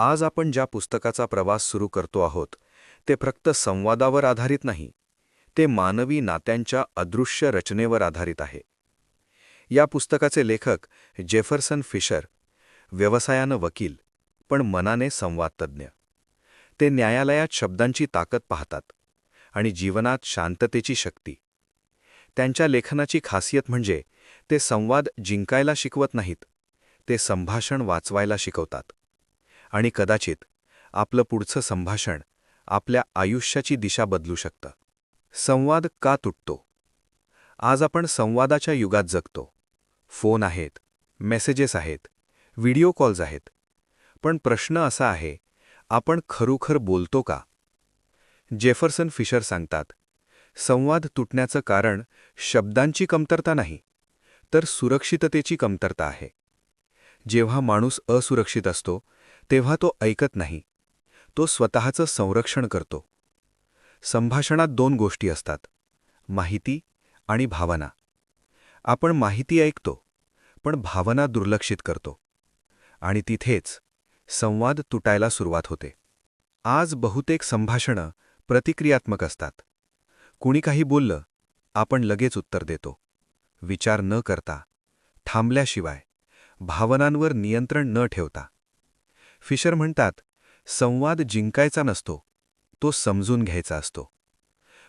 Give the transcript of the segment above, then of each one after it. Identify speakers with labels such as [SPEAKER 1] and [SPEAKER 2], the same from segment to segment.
[SPEAKER 1] आज आपण ज्या पुस्तकाचा प्रवास सुरू करतो आहोत ते फक्त संवादावर आधारित नाही, ते मानवी नात्यांच्या अदृश्य रचनेवर आधारित आहे. या पुस्तकाचे लेखक जेफरसन फिशर, व्यवसायानं वकील पण मनाने संवादतज्ञ. ते न्यायालयात शब्दांची ताकद पाहतात आणि जीवनात शांततेची शक्ती. त्यांच्या लेखनाची खासियत म्हणजे ते संवाद जिंकायला शिकवत नाहीत, ते संभाषण वाचवायला शिकवतात. आणि कदाचित आपलं पुढचं संभाषण आपल्या आयुष्याची दिशा बदलू शकतं. संवाद का तुटतो? आज आपण संवादाच्या युगात जगतो. फोन आहेत, मेसेजेस आहेत, व्हिडिओ कॉल्स आहेत. पण प्रश्न असा आहे, आपण खरोखर बोलतो का? जेफरसन फिशर सांगतात, संवाद तुटण्याचं कारण शब्दांची कमतरता नाही, तर सुरक्षिततेची कमतरता आहे. जेव्हा माणूस असुरक्षित असतो तेव्हा तो ऐकत नाही, तो स्वतःचं संरक्षण करतो. संभाषणात दोन गोष्टी असतात, माहिती आणि भावना. आपण माहिती ऐकतो, पण भावना दुर्लक्षित करतो. आणि तिथेच संवाद तुटायला सुरुवात होते. आज बहुतेक संभाषणं प्रतिक्रियात्मक असतात. कुणी काही बोललं, आपण लगेच उत्तर देतो, विचार न करता, थांबल्याशिवाय, भावनांवर नियंत्रण न ठेवता. फिशर म्हणतात, संवाद जिंकायचा नसतो, तो समजून घ्यायचा असतो.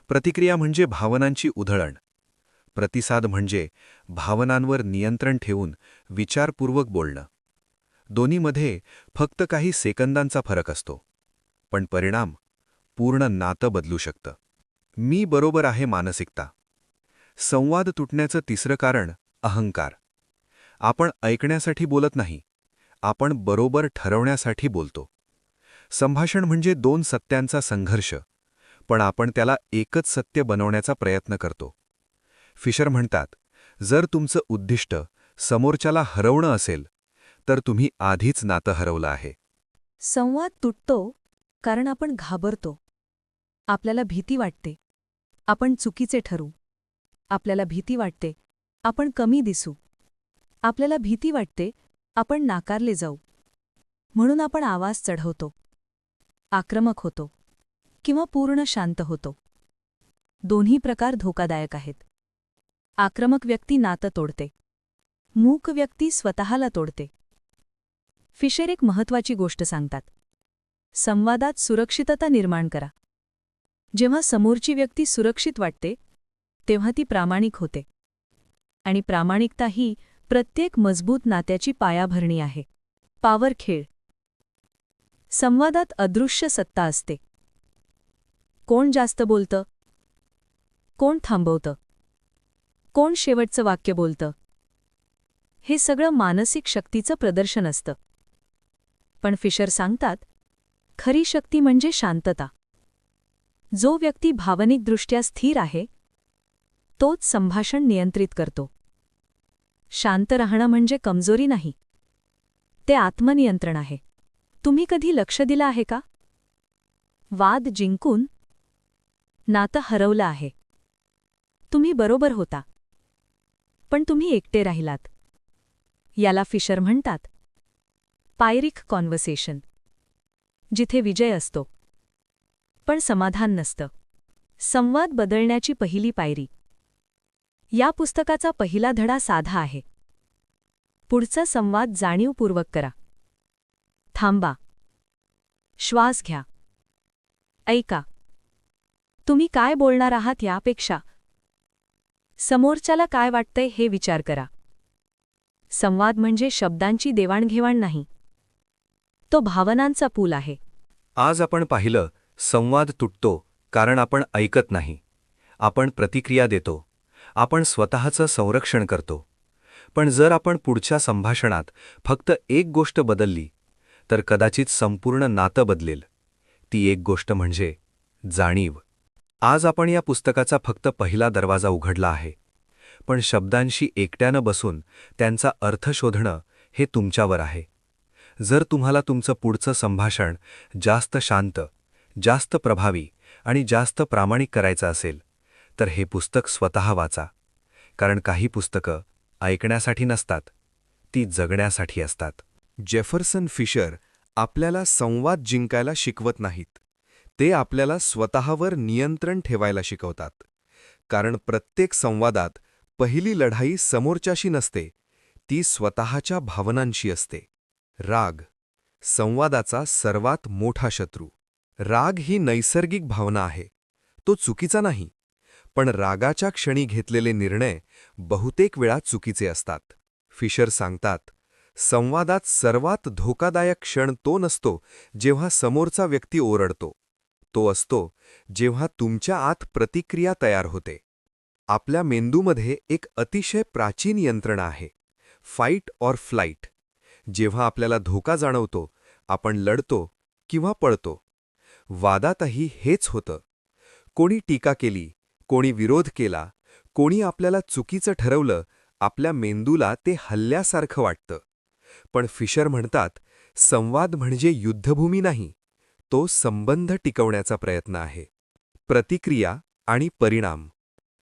[SPEAKER 1] प्रतिक्रिया म्हणजे भावनांची उधळण. प्रतिसाद म्हणजे भावनांवर नियंत्रण ठेवून विचारपूर्वक बोलणं. दोन्हीमध्ये फक्त काही सेकंदांचा फरक असतो, पण परिणाम पूर्ण नातं बदलू शकतं. मी बरोबर आहे मानसिकता. संवाद तुटण्याचं तिसरं कारण अहंकार. आपण ऐकण्यासाठी बोलत नाही, आपण बरोबर ठरवण्यासाठी बोलतो. संभाषण म्हणजे दोन सत्यांचा संघर्ष, पण आपण त्याला एकच सत्य बनवण्याचा प्रयत्न करतो. फिशर म्हणतात, जर तुमचं उद्दिष्ट समोरच्याला हरवणं असेल तर तुम्ही आधीच नातं हरवलं आहे.
[SPEAKER 2] संवाद तुटतो कारण आपण घाबरतो. आपल्याला भीती वाटते, आपण चुकीचे ठरू. आपल्याला भीती वाटते, आपण कमी दिसू. आपल्याला भीती वाटते, आपण नाकारले जाऊ. म्हणून आपण आवाज चढवतो, आक्रमक होतो किंवा पूर्ण शांत होतो. दोन्ही प्रकार धोकादायक आहेत. आक्रमक व्यक्ती नातं तोडते, मूक व्यक्ती स्वतःला तोडते. फिशर एक महत्त्वाची गोष्ट सांगतात, संवादात सुरक्षितता निर्माण करा. जेव्हा समोरची व्यक्ती सुरक्षित वाटते तेव्हा ती प्रामाणिक होते. आणि प्रामाणिकता ही प्रत्येक मजबूत नात्याची पायाभरणी आहे. पावर खेळ. संवादात अदृश्य सत्ता असते. कोण जास्त बोलतं, कोण थांबवतं, कोण शेवटचं वाक्य बोलतं, हे सगळं मानसिक शक्तीचं प्रदर्शन असतं. पण फिशर सांगतात, खरी शक्ती म्हणजे शांतता. जो व्यक्ती भावनिकदृष्ट्या स्थिर आहे तोच संभाषण नियंत्रित करतो. शांत राहणं म्हणजे कमजोरी नाही, ते आत्मनियंत्रण आहे. तुम्ही कधी लक्ष दिलं आहे का? वाद जिंकून नातं हरवलं आहे. तुम्ही बरोबर होता, पण तुम्ही एकटे राहिलात. याला फिशर म्हणतात पायरिक कॉन्व्हर्सेशन, जिथे विजय असतो पण समाधान नसतं. संवाद बदलण्याची पहिली पायरी. या पुस्तकाचा पहिला धडा साधा आहे. पुढचा संवाद जाणीवपूर्वक करा. थांबा, श्वास घ्या, ऐका. तुम्ही काय बोलणार आहात यापेक्षा समोरच्याला काय वाटतंय हे विचार करा. संवाद म्हणजे शब्दांची देवाणघेवाण नाही, तो भावनांचा पूल आहे.
[SPEAKER 1] आज आपण पाहिलं, संवाद तुटतो कारण आपण ऐकत नाही, आपण प्रतिक्रिया देतो, आपण स्वतःचं संरक्षण करतो. पण जर आपण पुढच्या संभाषणात फक्त एक गोष्ट बदलली तर कदाचित संपूर्ण नातं बदलेल. ती एक गोष्ट म्हणजे जाणीव. आज आपण या पुस्तकाचा फक्त पहिला दरवाजा उघडला आहे, पण शब्दांशी एकट्यानं बसून त्यांचा अर्थ शोधणं हे तुमच्यावर आहे. जर तुम्हाला तुमचं पुढचं संभाषण जास्त शांत, जास्त प्रभावी आणि जास्त प्रामाणिक करायचं असेल तर हे पुस्तक स्वतः वाचा. कारण काही पुस्तकं ऐकण्यासाठी नसतात, ती जगण्यासाठी असतात. जेफरसन फिशर आपल्याला संवाद जिंकायला शिकवत नाहीत. ते आपल्याला स्वतःवर नियंत्रण ठेवायला शिकवतात. कारण प्रत्येक संवादात पहिली लढाई समोरच्याशी नसते, ती स्वतःच्या भावनांशी असते. राग, संवादाचा सर्वात मोठा शत्रू. राग ही नैसर्गिक भावना आहे. तो चुकीचा नाही. पण रागाच्या क्षणी घेतलेले निर्णय बहुतेक वेळा चुकीचे असतात. फिशर सांगतात, संवादात सर्वात धोकादायक क्षण तो नसतो जेव्हा समोरचा व्यक्ती ओरडतो. तो असतो जेव्हा तुमच्या आत प्रतिक्रिया तयार होते. आपल्या मेंदूमध्ये एक अतिशय प्राचीन यंत्रणा आहे, फाईट ऑर फ्लाईट. जेव्हा आपल्याला धोका जाणवतो, आपण लढतो किंवा पळतो. वादातही हेच होतं. कोणी टीका केली, कोणी विरोध केला, कोणी आपल्याला चुकीचं ठरवलं, आपल्या मेंदूला ते हल्ल्यासारखं वाटतं. पण फिशर म्हणतात, संवाद म्हणजे युद्धभूमी नाही, तो संबंध टिकवण्याचा प्रयत्न आहे. प्रतिक्रिया आणि परिणाम.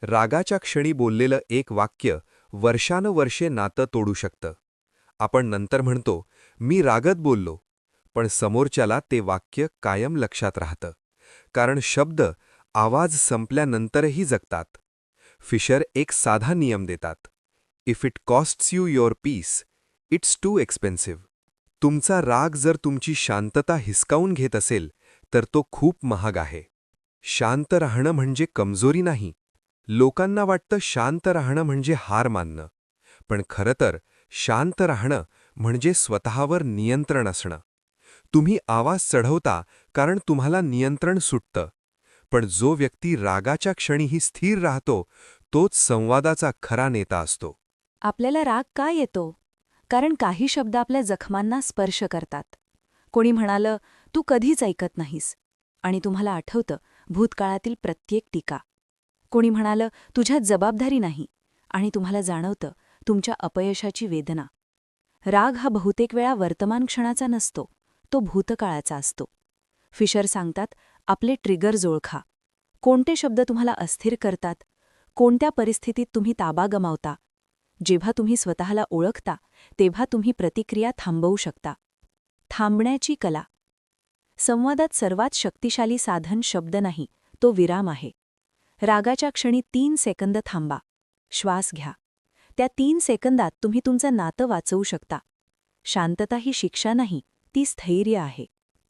[SPEAKER 1] रागाच्या क्षणी बोललेलं एक वाक्य वर्षानुवर्षे नातं तोडू शकतं. आपण नंतर म्हणतो, मी रागत बोललो, पण समोरच्याला ते वाक्य कायम लक्षात राहतं. कारण शब्द आवाज संपल्यानंतरही जगतात. फिशर एक साधा नियम देतात, if it costs you your peace, it's too expensive. तुमचा राग जर तुमची शांतता हिसकावून घेत असेल, तर तो खूप महाग आहे. शांत राहणं म्हणजे कमजोरी नाही. लोकांना वाटतं शांत राहणं म्हणजे हार मानणं. पण खरं तर शांत राहणं म्हणजे स्वतःवर नियंत्रण असणं. तुम्ही आवाज चढवता कारण तुम्हाला नियंत्रण सुटतं. पण जो व्यक्ती रागाच्या क्षणीही स्थिर राहतो, तोच संवादाचा खरा नेता असतो.
[SPEAKER 2] आपल्याला राग का येतो? कारण काही शब्द आपल्या जखमांना स्पर्श करतात. कोणी म्हणालं, तू कधीच ऐकत नाहीस, आणि तुम्हाला आठवतं भूतकाळातील प्रत्येक टीका. कोणी म्हणालं, तुझ्यात जबाबदारी नाही, आणि तुम्हाला जाणवतं तुमच्या अपयशाची वेदना. राग हा बहुतेक वेळा वर्तमान क्षणाचा नसतो, तो भूतकाळाचा असतो. फिशर सांगतात, आपले ट्रिगर्स ओळखा. कोणते शब्द तुम्हाला अस्थिर करतात? कोणत्या परिस्थितीत तुम्ही ताबा गमावता? जेव्हा तुम्ही स्वतःला ओळखता, तेव्हा तुम्ही प्रतिक्रिया थांबवू शकता. थांबण्याची कला. संवादात सर्वात शक्तिशाली साधन शब्द नाही, तो विराम आहे. रागाच्या क्षणी 3 सेकंद थांबा. श्वास घ्या. त्या 3 सेकंदात तुम्ही तुमचं नातं वाचवू शकता. शांतता ही शिक्षा नाही, ती स्थैर्य आहे.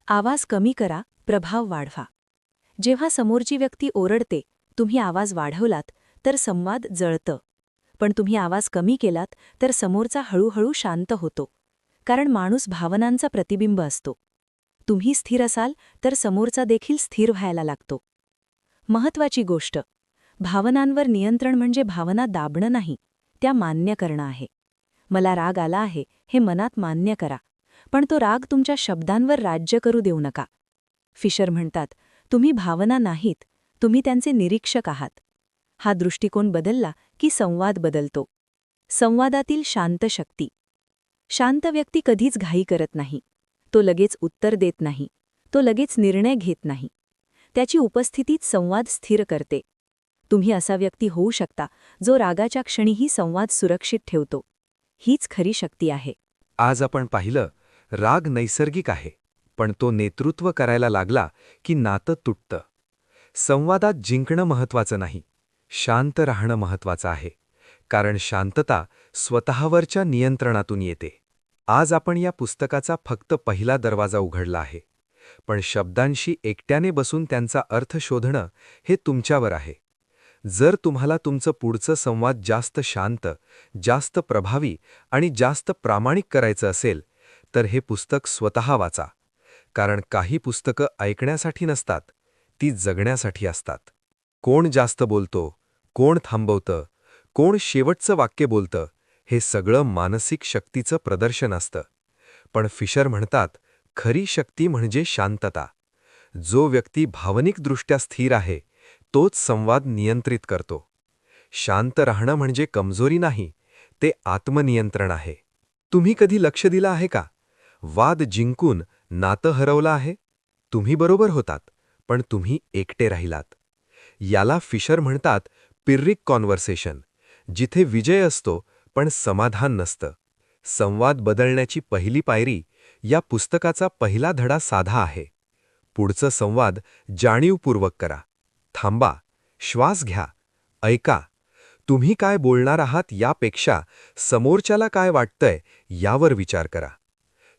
[SPEAKER 2] आवाज कमी करा, प्रभाव वाढवा. जेव्हा समोरची व्यक्ती ओरडते, तुम्ही आवाज वाढवलात, तर संवाद जळतं. पण तुम्ही आवाज कमी केलात, तर समोरचा हळूहळू शांत होतो. कारण माणूस भावनांचा प्रतिबिंब असतो. तुम्ही स्थिर असाल, तर समोरचा देखील स्थिर व्हायला लागतो. महत्वाची गोष्ट, भावनांवर नियंत्रण म्हणजे भावना दाबणं नाही, त्या मान्य करणं आहे. मला राग आला आहे, हे मनात मान्य करा. पण तो राग तुमच्या शब्दांवर राज्य करू देऊ नका. फिशर म्हणतात, तुम्ही भावना नाहीत, तुम्ही त्यांचे निरीक्षक आहात. हा दृष्टिकोन बदलला की संवाद बदलतो. संवादातील शांत शक्ती. शांत व्यक्ती कधीच घाई करत नाही. तो लगेच उत्तर देत नाही. तो लगेच निर्णय घेत नाही. त्याची उपस्थितीच संवाद स्थिर करते. तुम्ही असा व्यक्ती होऊ शकता, जो रागाच्या क्षणीही संवाद सुरक्षित ठेवतो. हीच खरी शक्ती आहे.
[SPEAKER 1] आज आपण पाहिलं, राग नैसर्गिक आहे, पण तो नेतृत्व करायला लागला की नातं तुटतं. संवादात जिंकणं महत्त्वाचं नाही, शांत राहणं महत्त्वाचं आहे. कारण शांतता स्वतःवरच्या नियंत्रणातून येते. आज आपण या पुस्तकाचा फक्त पहिला दरवाजा उघडला आहे. पण शब्दांशी एकट्याने बसून त्यांचा अर्थ शोधणं हे तुमच्यावर आहे. जर तुम्हाला तुमचं पुढचं संवाद जास्त शांत, जास्त प्रभावी आणि जास्त प्रामाणिक करायचं असेल, तर हे पुस्तक स्वतः वाचा. कारण काही पुस्तकं ऐकण्यासाठी नसतात, ती जगण्यासाठी असतात. कोण जास्त बोलतो, कोण थांबवतं, कोण शेवटचं वाक्य बोलतं, हे सगळं मानसिक शक्तीचं प्रदर्शन असतं. पण फिशर म्हणतात, खरी शक्ती म्हणजे शांतता. जो व्यक्ती भावनिकदृष्ट्या स्थिर आहे, तोच संवाद नियंत्रित करतो. शांत राहणं म्हणजे कमजोरी नाही, ते आत्मनियंत्रण आहे. तुम्ही कधी लक्ष दिलं आहे का? वाद जिंकून नातं हरवलं आहे? तुम्ही बरोबर होतात, पण तुम्ही एकटे राहिलात. याला फिशर म्हणतात पिर्रिक कॉन्व्हर्सेशन, जिथे विजय असतो पण समाधान नसतं. संवाद बदलण्याची पहिली पायरी या पुस्तकाचा पहिला धडा साधा आहे. पुढचं संवाद जाणीवपूर्वक करा. थांबा, श्वास घ्या, ऐका. तुम्ही काय बोलणार आहात यापेक्षा समोरच्याला काय वाटतंय यावर विचार करा.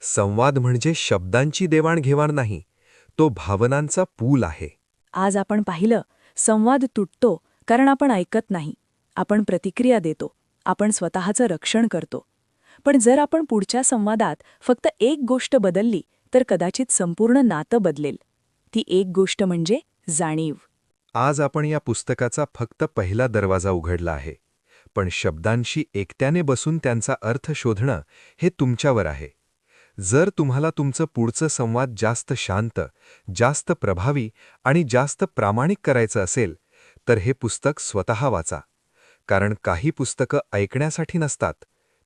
[SPEAKER 1] संवाद म्हणजे शब्दांची देवाणघेवाण नाही, तो भावनांचा पूल आहे.
[SPEAKER 2] आज आपण पाहिलं, संवाद तुटतो कारण आपण ऐकत नाही. आपण प्रतिक्रिया देतो, आपण स्वतःचं रक्षण करतो. पण जर आपण पुढच्या संवादात फक्त एक गोष्ट बदलली तर कदाचित संपूर्ण नातं बदलेल. ती एक गोष्ट म्हणजे जाणीव.
[SPEAKER 1] आज आपण या पुस्तकाचा फक्त पहिला दरवाजा उघडला आहे, पण शब्दांशी एकट्याने बसून त्यांचा अर्थ शोधणं हे तुमच्यावर आहे. जर तुम्हाला तुमचं पुढचं संवाद जास्त शांत, जास्त प्रभावी आणि जास्त प्रामाणिक करायचं असेल, तर हे पुस्तक स्वतः वाचा. कारण काही पुस्तकं ऐकण्यासाठी नसतात,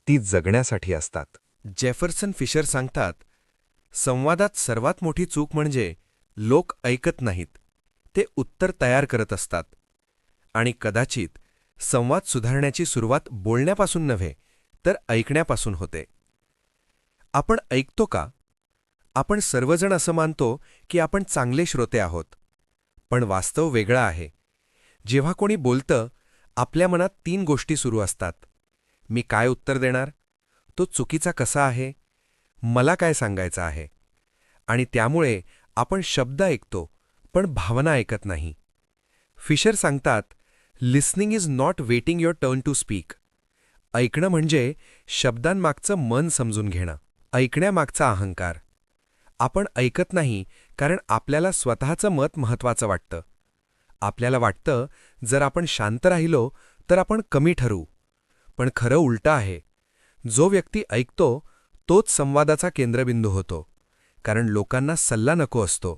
[SPEAKER 1] ती जगण्यासाठी असतात. जेफरसन फिशर सांगतात, संवादात सर्वात मोठी चूक म्हणजे लोक ऐकत नाहीत, ते उत्तर तयार करत असतात. आणि कदाचित संवाद सुधारण्याची सुरुवात बोलण्यापासून नव्हे, तर ऐकण्यापासून होते. आपण ऐकतो का? आपण सर्वजण असं मानतो की आपण चांगले श्रोते आहोत. पण वास्तव वेगळं आहे. जेव्हा कोणी बोलतं, आपल्या मनात 3 गोष्टी सुरू असतात. मी काय उत्तर देणार? तो चुकीचा कसा आहे? मला काय सांगायचं आहे? आणि त्यामुळे आपण शब्द ऐकतो, पण भावना ऐकत नाही. फिशर सांगतात, listening is not waiting your turn to speak. ऐकणं म्हणजे शब्दांमागचं मन समजून घेणं, ऐकण्यामागचा अहंकार. आपण ऐकत नाही कारण आपल्याला स्वतःचं मत महत्त्वाचं वाटतं. आपल्याला वाटतं, जर आपण शांत राहिलो तर आपण कमी ठरवू. पण खरं उलटं आहे. जो व्यक्ती ऐकतो तोच संवादाचा केंद्रबिंदू होतो. कारण लोकांना सल्ला नको असतो,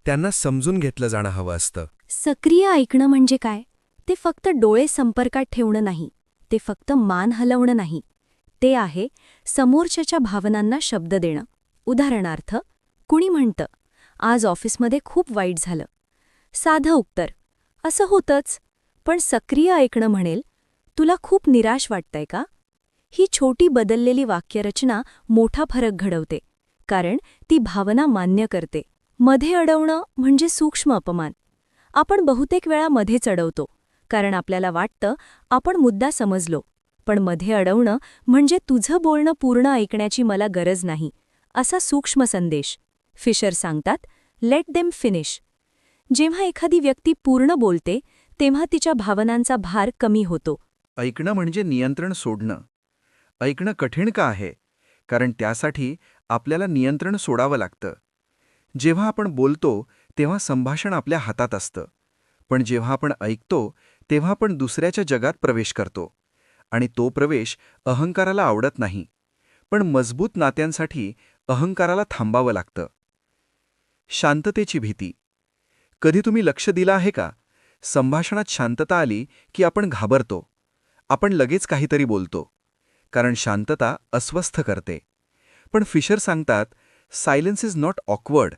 [SPEAKER 1] त्यांना समजून घेतलं जाणं हवं असतं.
[SPEAKER 2] सक्रिय ऐकणं म्हणजे काय? ते फक्त डोळे संपर्कात ठेवणं नाही, ते फक्त मान हलवणं नाही. ते आहे समोरच्याच्या भावनांना शब्द देणं. उदाहरणार्थ, कुणी म्हणतं, आज ऑफिसमध्ये खूप वाईट झालं. साधं उत्तर, असं होतंच. पण सक्रिय ऐकणं म्हणेल, तुला खूप निराश वाटतंय का? ही छोटी बदललेली वाक्यरचना मोठा फरक घडवते, कारण ती भावना मान्य करते. मध्ये अडवणं म्हणजे सूक्ष्म अपमान. आपण बहुतेक वेळा मध्येच अडवतो, कारण आपल्याला वाटतं आपण मुद्दा समजलो. पण मध्ये अडवणं म्हणजे तुझं बोलणं पूर्ण ऐकण्याची मला गरज नाही, असा सूक्ष्म संदेश. फिशर सांगतात, लेट देम फिनिश. जेव्हा एखादी व्यक्ती पूर्ण बोलते, तेव्हा तिच्या भावनांचा भार कमी होतो.
[SPEAKER 1] ऐकणं म्हणजे नियंत्रण सोडणं. ऐकणं कठीण का आहे? कारण त्यासाठी आपल्याला नियंत्रण सोडावं लागतं. जेव्हा आपण बोलतो तेव्हा संभाषण आपल्या हातात असतं. पण जेव्हा आपण ऐकतो तेव्हा आपण दुसऱ्याच्या जगात प्रवेश करतो. आणि तो प्रवेश अहंकाराला आवडत नाही. पण मजबूत नात्यांसाठी अहंकाराला थांबावं लागतं. शांततेची भीती. कधी तुम्ही लक्ष दिलं आहे का? संभाषणात शांतता आली की आपण घाबरतो. आपण लगेच काहीतरी बोलतो. कारण शांतता अस्वस्थ करते. पण फिशर सांगतात, silence is not awkward,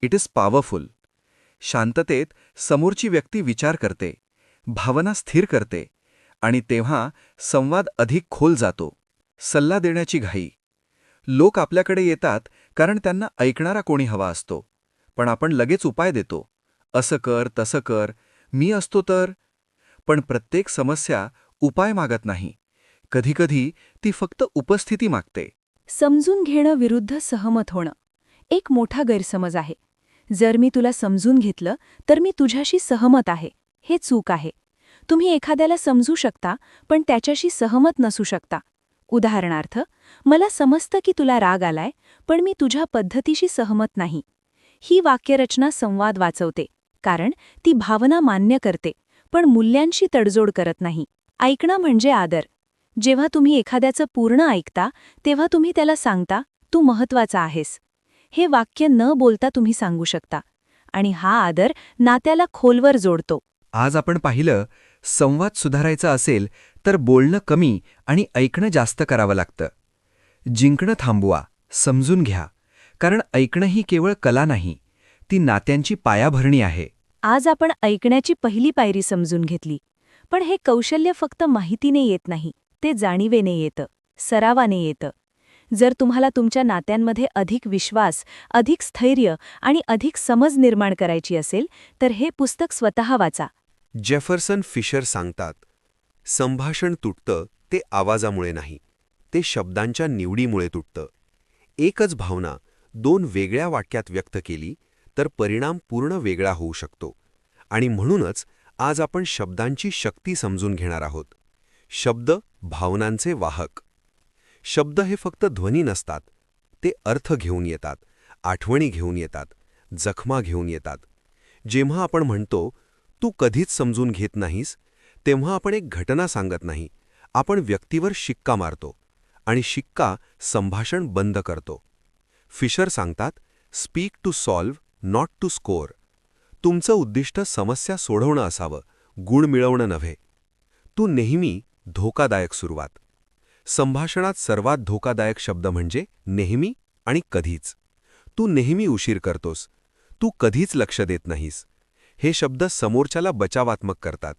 [SPEAKER 1] it is powerful. शांततेत समोरची व्यक्ती विचार करते, भावना स्थिर करते, आणि तेव्हा संवाद अधिक खोल जातो. सल्ला देण्याची घाई. लोक आपल्याकडे येतात कारण त्यांना ऐकणारा कोणी हवा असतो. पण आपण लगेच उपाय देतो. असं कर, तसं कर, मी असतो तर. पण प्रत्येक समस्या उपाय मागत नाही. कधीकधी ती फक्त उपस्थिती मागते.
[SPEAKER 2] समजून घेणं विरुद्ध सहमत होणं. एक मोठा गैरसमज आहे. जर मी तुला समजून घेतलं तर मी तुझ्याशी सहमत आहे. हे चूक आहे. तुम्ही एखाद्याला समजू शकता, पण त्याच्याशी सहमत नसू शकता. उदाहरणार्थ, मला समजतं की तुला राग आलाय, पण मी तुझ्या पद्धतीशी सहमत नाही. ही वाक्यरचना संवाद वाचवते, कारण ती भावना मान्य करते, पण मूल्यांशी तडजोड करत नाही. ऐकणं म्हणजे आदर. जेव्हा तुम्ही एखाद्याचं पूर्ण ऐकता, तेव्हा तुम्ही त्याला सांगता, तू महत्वाचा आहेस. हे वाक्य न बोलता तुम्ही सांगू शकता. आणि हा आदर नात्याला खोलवर जोडतो.
[SPEAKER 1] आज आपण पाहिलं, संवाद सुधारायचा असेल तर बोलणं कमी आणि ऐकणं जास्त करावं लागतं. जिंकणं थांबवा, समजून घ्या. कारण ऐकणं ही केवळ कला नाही, ती नात्यांची पायाभरणी आहे.
[SPEAKER 2] आज आपण ऐकण्याची पहिली पायरी समजून घेतली. पण हे कौशल्य फक्त माहितीने येत नाही, ते जाणीवेने येतं, सरावाने येतं. जर तुम्हाला तुमच्या नात्यांमध्ये अधिक विश्वास, अधिक स्थैर्य आणि अधिक समज निर्माण करायची असेल तर हे पुस्तक स्वतः वाचा.
[SPEAKER 3] जेफरसन फिशर सांगतात, संभाषण तुटतं ते आवाजामुळे नाही, ते शब्दांच्या निवडीमुळे तुटतं. एकच भावना दोन वेगळ्या वाक्यात व्यक्त केली तर परिणाम पूर्ण वेगळा होऊ शकतो. आणि म्हणूनच आज आपण शब्दांची शक्ती समजून घेणार आहोत. शब्द भावनांचे वाहक. शब्द हे फक्त ध्वनी नसतात, ते अर्थ घेऊन येतात, आठवणी घेऊन येतात, जखमा घेऊन येतात. जेव्हा आपण म्हणतो तू कधीच समजून घेत नाहीस, तेव्हा आपण एक घटना सांगत नाही, आपण व्यक्तीवर शिक्का मारतो आणि शिक्का संभाषण बंद करतो. फिशर सांगतात, speak to solve, not to score. तुमचं उद्दिष्ट समस्या सोडवणं असावं, गुण मिळवणं नव्हे. तू नेहमी धोकादायक सुरुवात. संभाषणात सर्वात धोकादायक शब्द म्हणजे नेहमी आणि कधीच. तू नेहमी उशीर करतोस, तू कधीच लक्ष देत नाहीस. हे शब्द समोरच्याला बचावात्मक करतात,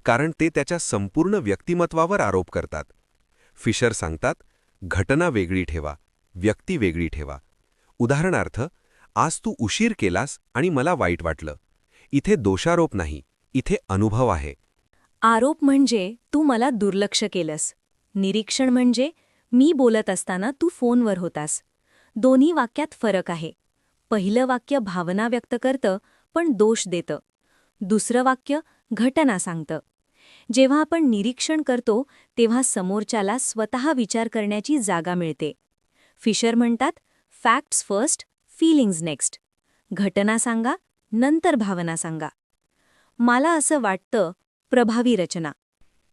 [SPEAKER 3] कारण ते त्याच्या संपूर्ण व्यक्तिमत्वावर आरोप करतात. फिशर सांगतात, घटना वेगळी ठेवा, व्यक्ती वेगळी ठेवा. उदाहरणार्थ, आज तू उशीर केलास आणि मला वाईट वाटलं. इथे दोषारोप नाही, इथे अनुभव आहे.
[SPEAKER 2] आरोप म्हणजे तू मला दुर्लक्ष केलंस. निरीक्षण म्हणजे मी बोलत असताना तू फोनवर होतास. दोन्ही वाक्यात फरक आहे. पहिलं वाक्य भावना व्यक्त करतं पण दोष देतं. दुसरं वाक्य घटना सांगतं. जेव्हा आपण निरीक्षण करतो तेव्हा समोरच्याला स्वतः विचार करण्याची जागा मिळते. फिशर म्हणतात, फॅक्ट्स फर्स्ट, फीलिंग्ज नेक्स्ट. घटना सांगा, नंतर भावना सांगा. मला असं वाटतं, प्रभावी रचना.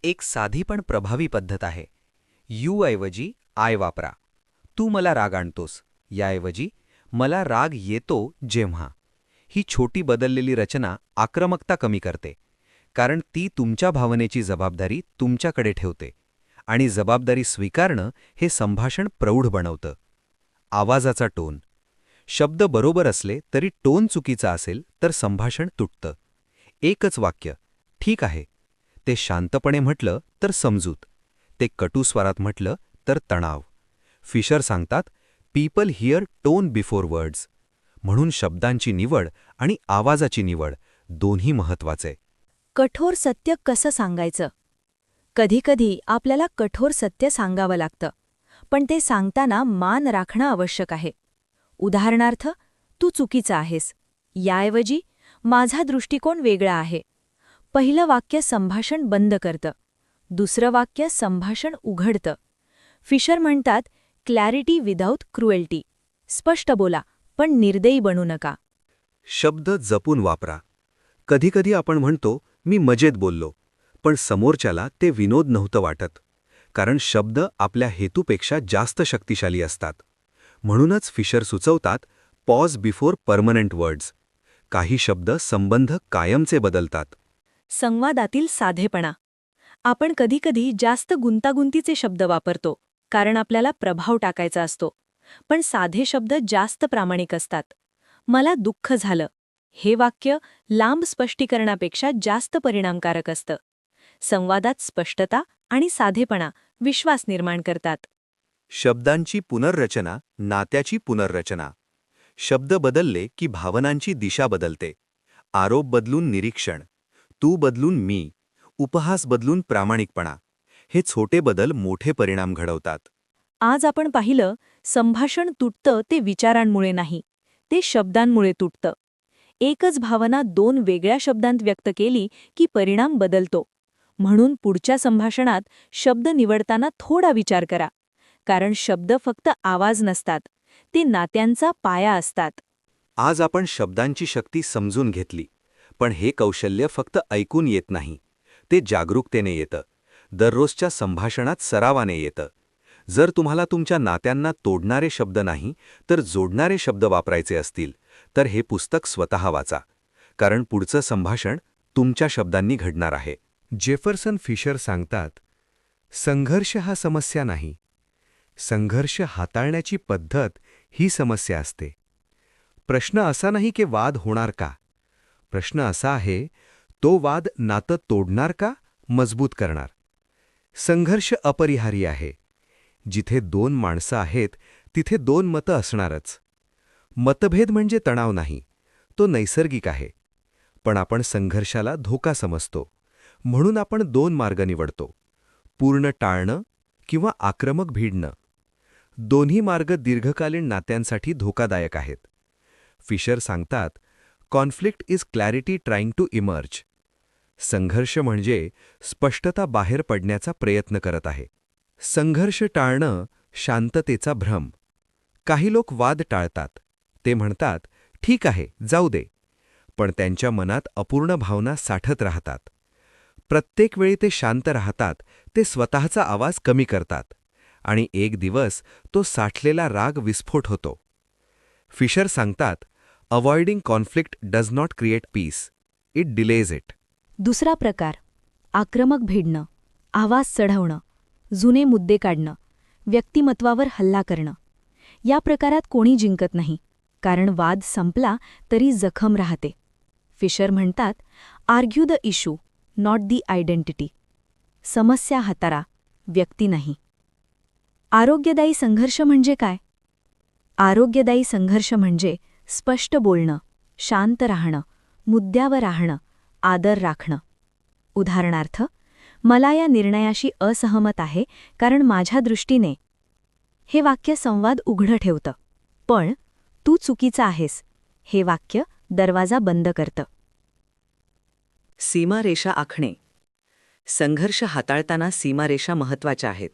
[SPEAKER 4] एक साधी पण प्रभावी पद्धत आहे. यू ऐवजी आय वापरा. तू मला राग आणतोस याऐवजी मला राग येतो जेव्हा. ही छोटी बदललेली रचना आक्रमकता कमी करते, कारण ती तुमच्या भावनेची जबाबदारी तुमच्याकडे ठेवते आणि जबाबदारी स्वीकारणं हे संभाषण प्रौढ बनवतं. आवाजाचा टोन. शब्द बरोबर असले तरी टोन चुकीचा असेल तर संभाषण तुटतं. एकच वाक्य, ठीक आहे, ते शांतपणे म्हटलं तर समजूत, ते कटू स्वरात म्हटलं तर तणाव. फिशर सांगतात, people here tone before words. म्हणून शब्दांची निवड आणि आवाजाची निवड दोन्ही महत्वाचे.
[SPEAKER 2] कठोर सत्य कसं सांगायचं? कधीकधी आपल्याला कठोर सत्य सांगावं लागतं, पण ते सांगताना मान राखणं आवश्यक आहे. उदाहरणार्थ, तू चुकीचा आहेस याऐवजी माझा दृष्टिकोन वेगळा आहे. पहिलं वाक्य संभाषण बंद करतं, दुसरं वाक्य संभाषण उघडतं. फिशर म्हणतात, क्लॅरिटी विदाऊट क्रुएल्टी. स्पष्ट बोला, पण निर्दयी बनू नका.
[SPEAKER 1] शब्द जपून वापरा. कधीकधी आपण म्हणतो, मी मजेत बोललो, पण समोरच्याला ते विनोद नव्हतं वाटत, कारण शब्द आपल्या हेतूपेक्षा जास्त शक्तिशाली असतात. म्हणूनच फिशर सुचवतात, पॉज बिफोर परमनंट वर्ड्स. काही शब्द संबंध कायमचे बदलतात.
[SPEAKER 2] संवादातील साधेपणा. आपण कधीकधी जास्त गुंतागुंतीचे शब्द वापरतो, कारण आपल्याला प्रभाव टाकायचा असतो. पण साधे शब्द जास्त प्रामाणिक असतात. मला दुःख झालं. हे वाक्य लांब स्पष्टीकरणापेक्षा जास्त परिणामकारक असतं. संवादात स्पष्टता आणि साधेपणा विश्वास निर्माण करतात.
[SPEAKER 1] शब्दांची पुनर्रचना, नात्याची पुनर्रचना. शब्द बदलले की भावनांची दिशा बदलते. आरोप बदलून निरीक्षण, तू बदलून मी, उपहास बदलून प्रामाणिकपणा. हे छोटे बदल मोठे परिणाम घडवतात.
[SPEAKER 2] आज आपण पाहिलं, संभाषण तुटतं ते विचारांमुळे नाही, ते शब्दांमुळे तुटतं. एकच भावना दोन वेगळ्या शब्दांत व्यक्त केली की परिणाम बदलतो. म्हणून पुढच्या संभाषणात शब्द निवडताना थोडा विचार करा, कारण शब्द फक्त आवाज नसतात, ते नात्यांचा पाया असतात.
[SPEAKER 1] आज आपण शब्दांची शक्ती समजून घेतली, पण हे कौशल्य फक्त ऐकून येत नाही, ते जागरूकतेने येतं. दररोजच्या संभाषणात सरावाने येतं. जर तुम्हाला तुमच्या नात्यांना तोडणारे शब्द नाही तर जोडणारे शब्द वापरायचे असतील तर हे पुस्तक स्वतः वाचा, कारण पुढचं संभाषण तुमच्या शब्दांनी घडणार आहे.
[SPEAKER 3] जेफरसन फिशर सांगतात, संघर्ष हा समस्या नाही, संघर्ष हाताळण्याची पद्धत ही समस्या असते. प्रश्न असा नाही की वाद होणार का, प्रश्न असा आहे, तो वाद नातं तोडणार का मजबूत करणार. संघर्ष अपरिहार्य आहे, जिथे दोन माणसं आहेत तिथे दोन मतं असणारच. मतभेद म्हणजे तणाव नाही, तो नैसर्गिक आहे. पण आपण संघर्षाला धोका समजतो, म्हणून आपण दोन मार्ग निवडतो: पूर्ण टाळणं किंवा आक्रमक भिडणं. दोन्ही मार्ग दीर्घकालीन नात्यांसाठी धोकादायक आहेत. फिशर सांगतात, conflict is clarity trying to emerge. संघर्ष म्हणजे स्पष्टता बाहेर पडण्याचा प्रयत्न करत आहे. संघर्ष टाळणं शांततेचा भ्रम. काही लोक वाद टाळतात. ते म्हणतात, ठीक आहे, जाऊ दे. पण त्यांच्या मनात अपूर्ण भावना साठत राहतात. प्रत्येक वेळी ते शांत राहतात, ते स्वतःचा आवाज कमी करतात, आणि एक दिवस तो साठलेला राग विस्फोट होतो. फिशर सांगतात, avoiding conflict does not create peace, it delays it.
[SPEAKER 2] दुसरा प्रकार, आक्रमक भिडणं, आवाज चढवणं, जुने मुद्दे काढणं, व्यक्तिमत्वावर हल्ला करणं. या प्रकारात कोणी जिंकत नाही, कारण वाद संपला तरी जखम राहते. फिशर म्हणतात, argue the issue, not the identity. समस्या हाताळा, व्यक्ती नाही. आरोग्यदायी संघर्ष म्हणजे काय? आरोग्यदायी संघर्ष म्हणजे स्पष्ट बोलणं, शांत राहणं, मुद्द्यावर राहणं, आदर राखणं. उदाहरणार्थ, मला या निर्णयाशी असहमत आहे कारण माझ्या दृष्टीने. हे वाक्य संवाद उघडं ठेवतं. पण तू चुकीचा आहेस, हे वाक्य दरवाजा बंद करतं.
[SPEAKER 5] सीमारेषा आखणे. संघर्ष हाताळताना सीमारेषा महत्त्वाच्या आहेत.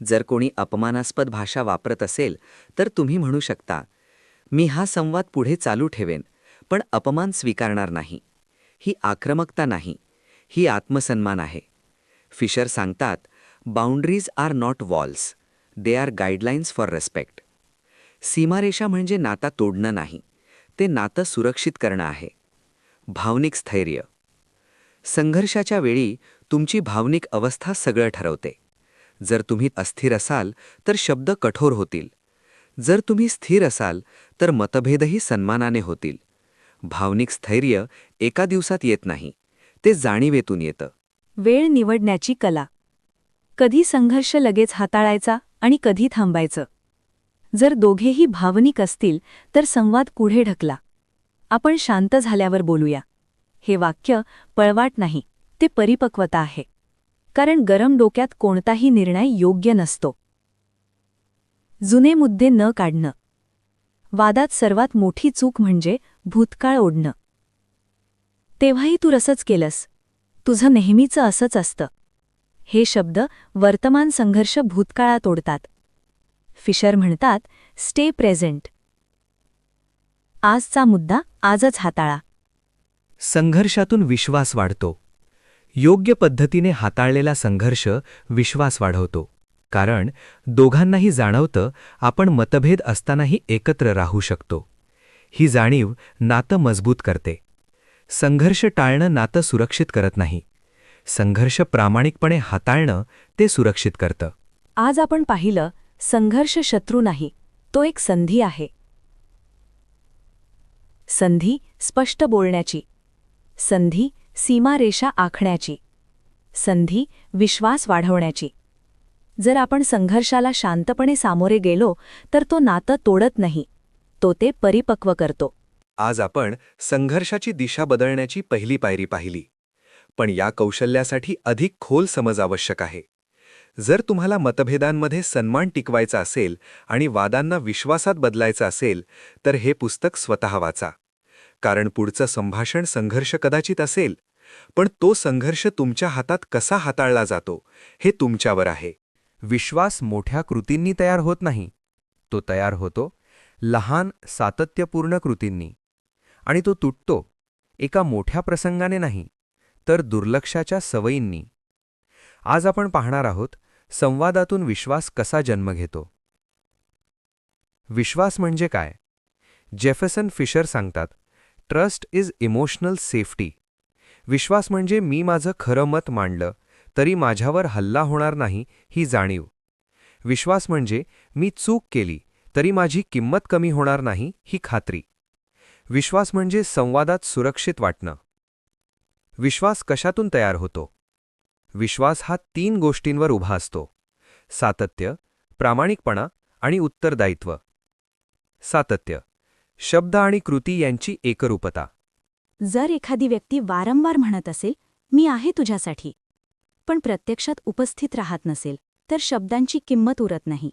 [SPEAKER 5] जर कोणी अपमानास्पद भाषा वापरत असेल तर तुम्ही म्हणू शकता, मी हा संवाद पुढे चालू ठेवेन, पण अपमान स्वीकारणार नाही. ही आक्रमकता नाही, ही आत्मसन्मान आहे. फिशर सांगतात, boundaries are not walls, they are guidelines for respect. सीमारेषा म्हणजे नाता तोडणं नाही, ते नातं सुरक्षित करणं आहे. भावनिक स्थैर्य. संघर्षाच्या वेळी तुमची भावनिक अवस्था सगळं ठरवते. जर तुम्ही अस्थिर असाल तर शब्द कठोर होतील. जर तुम्ही स्थिर असाल तर मतभेदही सन्मानाने होतील. भावनिक स्थैर्य एका दिवसात येत नाही, ते जाणीवेतून येतं.
[SPEAKER 2] वेळ निवडण्याची कला. कधी संघर्ष लगेच हाताळायचा आणि कधी थांबायचं. जर दोघेही भावनिक असतील तर संवाद पुढे ढकला. आपण शांत झाल्यावर बोलूया. हे वाक्य पळवाट नाही, ते परिपक्वता आहे. कारण गरम डोक्यात कोणताही निर्णय योग्य नसतो. जुने मुद्दे न काढणं. वादात सर्वात मोठी चूक म्हणजे भूतकाळ ओढणं. तेव्हाही तू असंच केलंस, तुझं नेहमीचं असंच असतं. हे शब्द वर्तमान संघर्ष भूतकाळात ओढतात. फिशर म्हणतात, स्टे प्रेझेंट. आजचा मुद्दा आजच हाताळा.
[SPEAKER 4] संघर्षातून विश्वास वाढतो. योग्य पद्धतीने हाताळलेला संघर्ष विश्वास वाढवतो. कारण दोघांनाही जाणवतं आपण मतभेद असतानाही एकत्र राहू शकतो. ही जाणीव नातं मजबूत करते. संघर्ष टाळणं नातं सुरक्षित करत नाही. संघर्ष प्रामाणिकपणे हाताळणं ते सुरक्षित करतं.
[SPEAKER 2] आज आपण पाहिलं, संघर्ष शत्रू नाही, तो एक संधी आहे. संधी स्पष्ट बोलण्याची, संधी सीमारेषा आखण्याची, संधी विश्वास वाढवण्याची. जर आपण संघर्षाला शांतपणे सामोरे गेलो तर तो नातं तोडत नाही, तो ते परिपक्व करतो.
[SPEAKER 1] आज आपण संघर्षाची दिशा बदलण्याची पहिली पायरी पाहिली. पण या कौशल्यासाठी अधिक खोल समज आवश्यक आहे. जर तुम्हाला मतभेदांमध्ये सन्मान टिकवायचा असेल आणि वादांना विश्वासात बदलायचं असेल तर हे पुस्तक स्वतः वाचा. कारण पुढचं संभाषण संघर्ष कदाचित असेल, पण तो संघर्ष तुमच्या हातात कसा हाताळला जातो हे तुमच्यावर आहे.
[SPEAKER 3] विश्वास मोठ्या कृतींनी तयार होत नाही. तो तयार होतो लहान सातत्यपूर्ण कृतींनी. आणि तो तुटतो एका मोठ्या प्रसंगाने नाही, तर दुर्लक्षाच्या सवयींनी. आज आपण पाहणार आहोत संवादातून विश्वास कसा जन्म घेतो. विश्वास म्हणजे काय? जेफरसन फिशर सांगतात, ट्रस्ट इज इमोशनल सेफ्टी. विश्वास म्हणजे मी माझं खरं मत मांडलं तरी माझ्यावर हल्ला होणार नाही ही जाणीव. विश्वास म्हणजे मी चूक केली तरी माझी किंमत कमी होणार नाही ही खात्री. विश्वास म्हणजे संवादात सुरक्षित वाटणं. विश्वास कशातून तयार होतो? विश्वास हा 3 गोष्टींवर उभा असतो: सातत्य,
[SPEAKER 1] प्रामाणिकपणा आणि उत्तरदायित्व. सातत्य, शब्द आणि कृती यांची एकरूपता.
[SPEAKER 2] जर एखादी व्यक्ती वारंवार म्हणत असेल, मी आहे तुझ्यासाठी, पण प्रत्यक्षात उपस्थित राहत नसेल, तर शब्दांची किंमत उरत नाही.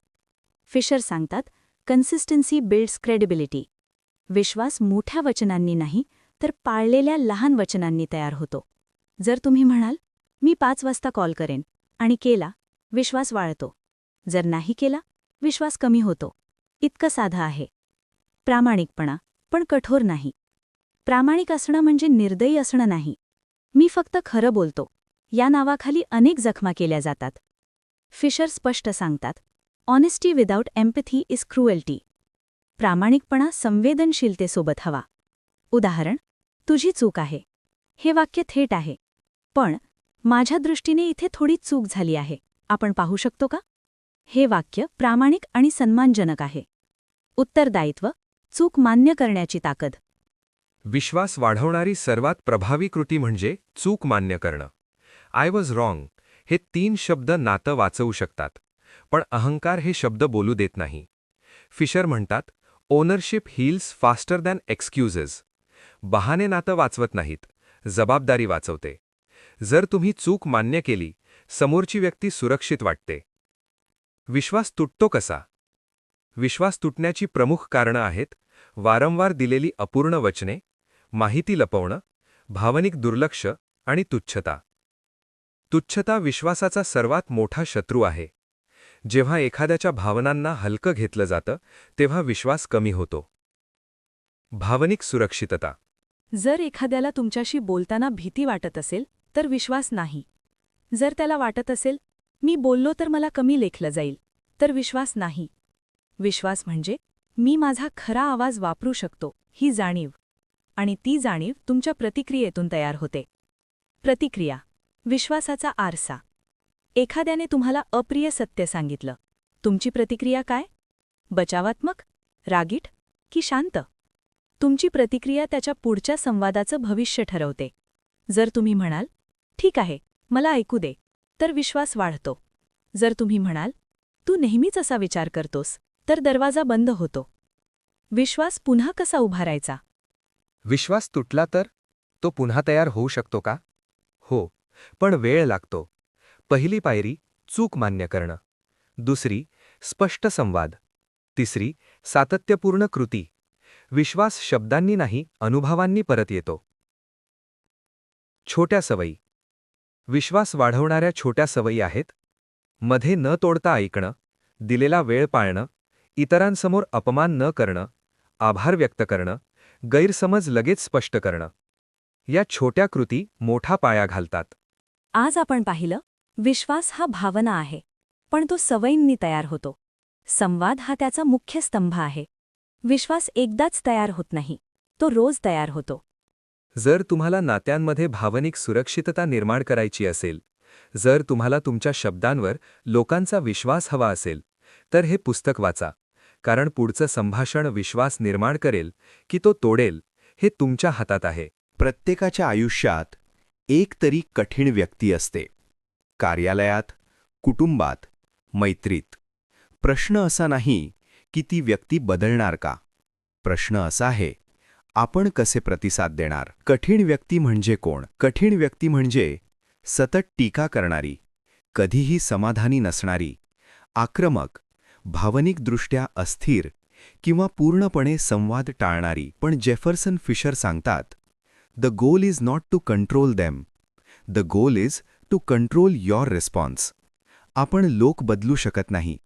[SPEAKER 2] फिशर सांगतात, कन्सिस्टन्सी बिल्ड्स क्रेडिबिलिटी. विश्वास मोठ्या वचनांनी नाही, तर पाळलेल्या लहान वचनांनी तयार होतो. जर तुम्ही म्हणाल, मी 5 वाजता कॉल करेन, आणि केला, विश्वास वाढतो. जर नाही केला, विश्वास कमी होतो. इतकं साधं आहे. प्रामाणिकपणा, पण कठोर नाही. प्रामाणिक असणं म्हणजे निर्दयी असणं नाही. मी फक्त खरं बोलतो या नावाखाली अनेक जखमा केल्या जातात. फिशर स्पष्ट सांगतात, honesty without empathy is cruelty. प्रामाणिकपणा संवेदनशीलतेसोबत हवा. उदाहरण, तुझी चूक आहे. हे वाक्य थेट आहे. पण माझ्या दृष्टीने इथे थोडी चूक झाली आहे. आपण पाहू शकतो का? हे वाक्य प्रामाणिक आणि सन्मानजनक आहे. उत्तरदायित्व, चूक मान्य करण्याची ताकद.
[SPEAKER 1] विश्वास वाढवणारी सर्वात प्रभावी कृती म्हणजे चूक मान्य करणं. आय वॉज रॉंग हे 3 शब्द नातं वाचवू शकतात, पण अहंकार हे शब्द बोलू देत नाही. फिशर म्हणतात, ownership heals faster than excuses. बहाणे नातं वाचवत नाहीत, जबाबदारी वाचवते. जर तुम्ही चूक मान्य केली, समोरची व्यक्ती सुरक्षित वाटते. विश्वास तुटतो कसा? विश्वास तुटण्याची प्रमुख कारणं आहेत: वारंवार दिलेली अपूर्ण वचने, माहिती लपवणं, भावनिक दुर्लक्ष आणि तुच्छता. तुच्छता विश्वासाचा सर्वात मोठा शत्रू आहे. जेव्हा एखाद्याच्या भावनांना हलकं घेतलं जातं, तेव्हा विश्वास कमी होतो. भावनिक सुरक्षितता.
[SPEAKER 2] जर एखाद्याला तुमच्याशी बोलताना भीती वाटत असेल, तर विश्वास नाही. जर त्याला वाटत असेल, मी बोललो तर मला कमी लेखलं जाईल, तर विश्वास नाही. विश्वास म्हणजे मी माझा खरा आवाज वापरू शकतो ही जाणीव. आणि ती जाणीव तुमच्या प्रतिक्रियेतून तयार होते. प्रतिक्रिया, विश्वासाचा आरसा. एखाद्याने तुम्हाला अप्रिय सत्य सांगितलं. तुमची प्रतिक्रिया काय? बचावात्मक, रागीट की शांत? तुमची प्रतिक्रिया त्याच्या पुढच्या संवादाचं भविष्य ठरवते. जर तुम्ही म्हणाल, ठीक आहे, मला ऐकू दे, तर विश्वास वाढतो. जर तुम्ही म्हणाल, तू नेहमीच असा विचार करतोस, तर दरवाजा बंद होतो. विश्वास पुन्हा कसा उभारायचा?
[SPEAKER 1] विश्वास तुटला तर तो पुन्हा तयार होऊ शकतो का? हो, पण वेळ लागतो. पहिली पायरी चूक मान्य करणं. दुसरी स्पष्ट संवाद. तिसरी सातत्यपूर्ण कृती. विश्वास शब्दांनी नाही, अनुभवांनी परत येतो. छोट्या सवयी. विश्वास वाढवणाऱ्या छोट्या सवयी आहेत: मध्ये न तोडता ऐकणं, दिलेला वेळ पाळणं, इतरांसमोर अपमान न करणं, आभार व्यक्त करणं, गैरसमज लगेच स्पष्ट करणं. या छोट्या कृती मोठा पाया घालतात.
[SPEAKER 2] आज आपण पाहिलं, विश्वास हा भावना आहे, पण तो सवयींनी तयार होतो. संवाद हा त्याचा मुख्य स्तंभ आहे. विश्वास एकदाच तयार होत नाही, तो रोज तयार होतो.
[SPEAKER 1] जर तुम्हाला नात्यांमध्ये भावनिक सुरक्षितता निर्माण करायची असेल, जर तुम्हाला तुमच्या शब्दांवर लोकांचा विश्वास हवा असेल, तर हे पुस्तक वाचा. कारण पुढचं संभाषण विश्वास निर्माण करेल की तो तोडेल, हे तुमच्या हातात आहे.
[SPEAKER 3] प्रत्येकाच्या आयुष्यात एक तरी कठीण व्यक्ती असते. कार्यालयात, कुटुंबात, मैत्रीत. प्रश्न असा नाही की ती व्यक्ती बदलणार का. प्रश्न असा आहे, आपण कसे प्रतिसाद देणार. कठीण व्यक्ती म्हणजे कोण? कठीण व्यक्ती म्हणजे सतत टीका करणारी, कधीही समाधानी नसणारी, आक्रमक, भावनिकदृष्ट्या अस्थिर किंवा पूर्णपणे संवाद टाळणारी. पण जेफरसन फिशर सांगतात, the goal is not to control them, the goal is to control your response. आपण लोक बदलू शकत नाही,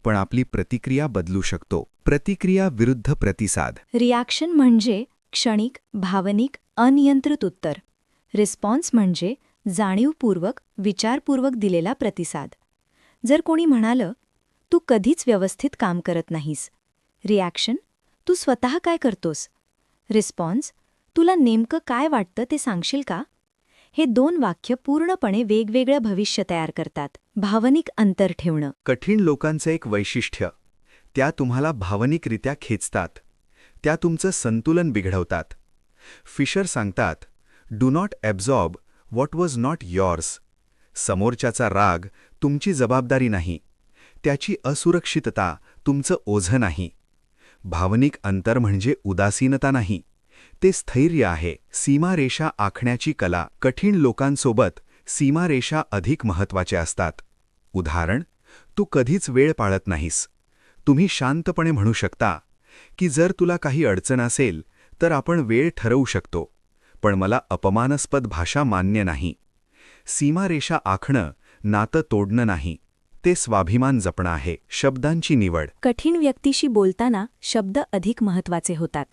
[SPEAKER 3] पण आपली प्रतिक्रिया बदलू शकतो. प्रतिक्रिया विरुद्ध प्रतिसाद.
[SPEAKER 2] रिॲक्शन म्हणजे क्षणिक, भावनिक, अनियंत्रित उत्तर. रिस्पॉन्स म्हणजे जाणीवपूर्वक, विचारपूर्वक दिलेला प्रतिसाद. जर कोणी म्हणालं, तू कधीच व्यवस्थित काम करत नाहीस. रिॲक्शन, तू स्वतः काय करतोस. रिस्पॉन्स, तुला नेमकं काय वाटतं ते सांगशील का. हे 2 वाक्य पूर्णपणे वेगवेगळं भविष्य तयार करतात. भावनिक अंतर ठेवणं.
[SPEAKER 3] कठीण लोकांचं एक वैशिष्ट्य, त्या तुम्हाला भावनिकरित्या खेचतात. त्या तुमचं संतुलन बिघडवतात. फिशर सांगतात, do not absorb what was not yours. समोरच्याचा राग तुमची जबाबदारी नाही.
[SPEAKER 1] त्याची असुरक्षितता तुमचं ओझं नाही. भावनिक अंतर म्हणजे उदासीनता नाही, ते स्थैर्य आहे. सीमारेषा आखण्याची कला. कठीण लोकांसोबत सीमारेषा अधिक महत्त्वाच्या असतात. उदाहरण, तू कधीच वेळ पाळत नाहीस. तुम्ही शांतपणे म्हणू शकता की जर तुला काही अडचण असेल तर आपण वेळ ठरवू शकतो, पण मला अपमानास्पद भाषा मान्य नाही. सीमारेषा आखणं नातं तोडणं नाही, ते स्वाभिमान जपणं आहे. शब्दांची निवड.
[SPEAKER 2] कठीण व्यक्तीशी बोलताना शब्द अधिक महत्त्वाचे होतात.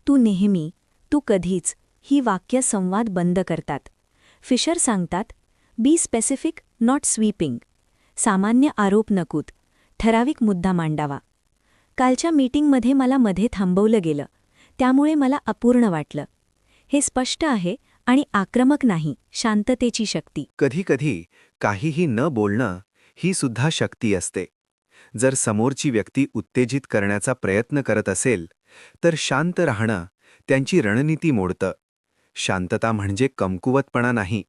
[SPEAKER 2] तू नेहमी, तू कधीच ही वाक्य संवाद बंद करतात. फिशर सांगतात, बी स्पेसिफिक, नॉट स्वीपिंग. सामान्य आरोप नकोत, ठराविक मुद्दा मांडावा. कालच्या मीटिंगमध्ये मला मध्ये थांबवलं गेलं, त्यामुळे मला अपूर्ण वाटलं. हे स्पष्ट आहे आणि आक्रमक नाही. शांततेची शक्ती.
[SPEAKER 3] कधीकधी काहीही न बोलणं ही सुद्धा शक्ती असते. जर समोरची व्यक्ती उत्तेजित करण्याचा प्रयत्न करत असेल तर शांत राहणं त्यांची रणनीती मोडतं. शांतता म्हणजे कमकुवतपणा नाही,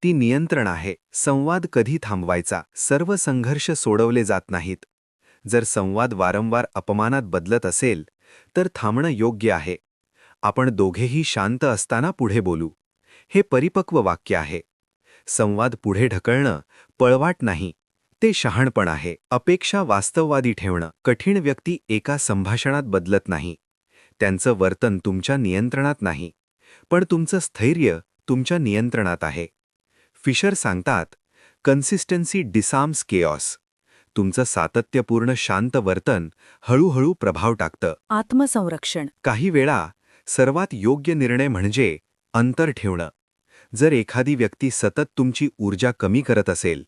[SPEAKER 3] ती नियंत्रण आहे. संवाद कधी थांबवायचा? सर्व संघर्ष सोडवले जात नाहीत. जर संवाद वारंवार अपमानात बदलत असेल तर थांबणं योग्य आहे. आपण दोघेही शांत असताना पुढे बोलू, हे परिपक्व वाक्य आहे. संवाद पुढे ढकलणं पळवाट नाही, ते शहाणपण आहे. अपेक्षा वास्तववादी ठेवणं. कठीण व्यक्ती एका संभाषणात बदलत नाही. त्यांचं वर्तन तुमच्या नियंत्रणात नाही, पण तुमचं स्थैर्य तुमच्या नियंत्रणात आहे. फिशर सांगतात, कन्सिस्टन्सी डिसार्म्स केऑस. तुमचं सातत्यपूर्ण शांत वर्तन हळूहळू प्रभाव टाकतं.
[SPEAKER 2] आत्मसंरक्षण.
[SPEAKER 3] काही वेळा सर्वात योग्य निर्णय म्हणजे अंतर ठेवणं. जर एखादी व्यक्ती सतत तुमची ऊर्जा कमी करत असेल,